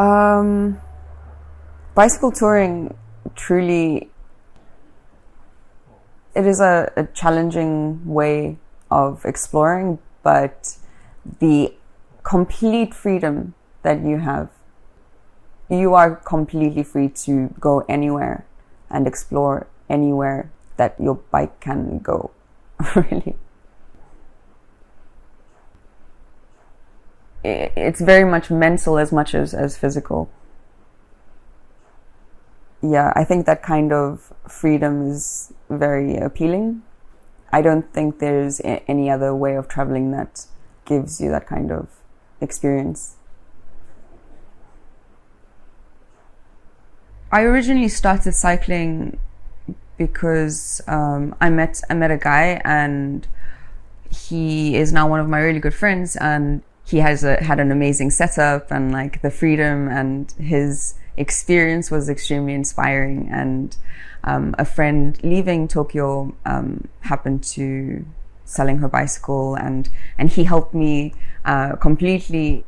Um, Bicycle touring truly, it is a challenging way of exploring, but the complete freedom that you are completely free to go anywhere and explore anywhere that your bike can go, really. It's very much mental as much as physical. Yeah, I think that kind of freedom is very appealing. I don't think there's any other way of traveling that gives you that kind of experience. I originally started cycling because I met a guy, and he is now one of my really good friends, and he had an amazing setup, and like the freedom and his experience was extremely inspiring. And a friend leaving Tokyo happened to selling her bicycle, and he helped me completely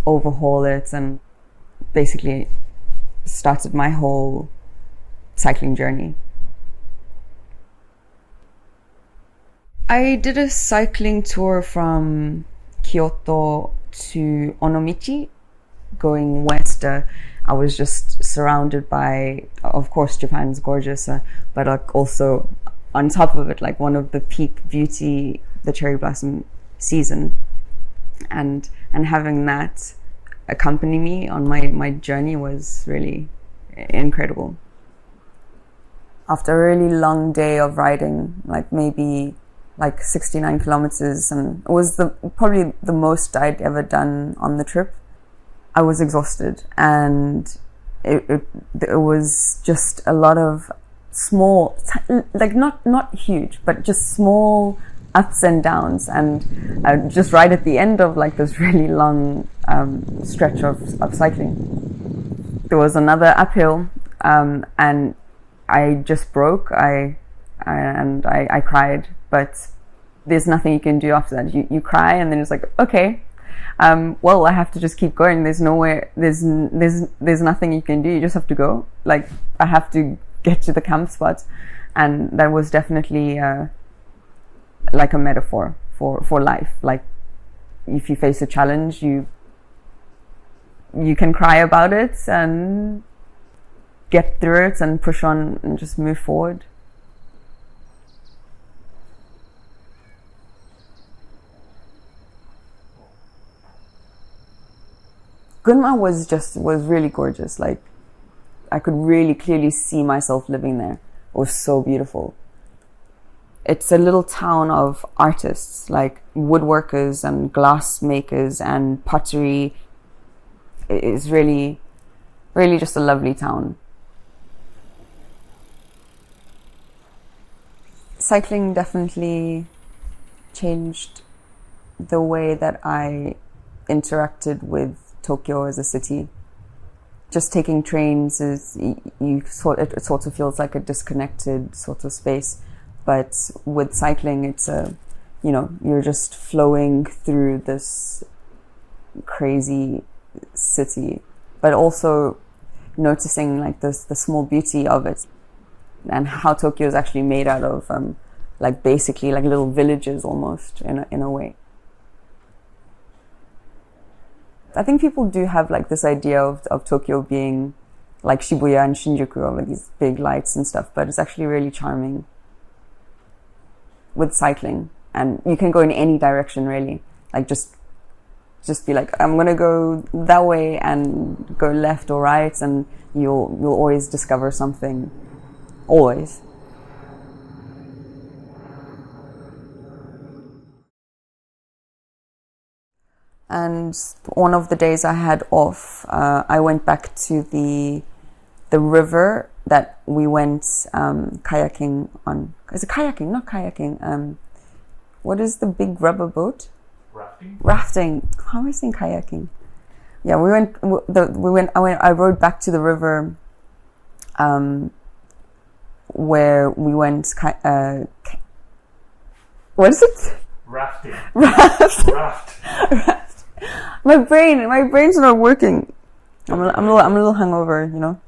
overhaul it, and basically started my whole cycling journey. I did a cycling tour from Kyoto to Onomichi, going west. I was just surrounded by, of course, Japan's gorgeous, but like also on top of it, like one of the peak beauty, the cherry blossom season, and having that accompany me on my journey was really incredible. After a really long day of riding, like maybe like 69 kilometers, and it was probably the most I'd ever done on the trip. I was exhausted, and it was just a lot of small, like not huge, but just small ups and downs, and just right at the end of like this really long stretch of cycling, there was another uphill, and I just broke. I cried, but there's nothing you can do after that. You cry, and then it's like, okay, well, I have to just keep going. There's nowhere. There's nothing you can do. You just have to go. Like, I have to get to the camp spot, and that was definitely like a metaphor for life. Like, if you face a challenge, you can cry about it and get through it and push on and just move forward. Gunma was really gorgeous. Like, I could really clearly see myself living there. It was so beautiful. It's a little town of artists, like woodworkers and glass makers and pottery. It is really, really just a lovely town. Cycling definitely changed the way that I interacted with Tokyo as a city. Just taking trains it sort of feels like a disconnected sort of space, but with cycling, it's you're just flowing through this crazy city, but also noticing like the small beauty of it, and how Tokyo is actually made out of like basically like little villages almost in a way. I think people do have like this idea of Tokyo being like Shibuya and Shinjuku, over these big lights and stuff, but it's actually really charming with cycling, and you can go in any direction really. Like just be like, I'm gonna go that way, and go left or right, and you'll always discover something. Always. And one of the days I had off, I went back to the river that we went kayaking on. Is it kayaking? Not kayaking. What is the big rubber boat? Rafting. How am I saying kayaking? Yeah, I rode back to the river, where we went. What is it? Rafting. Raft. My brain's not working. I'm a little hangover, you know.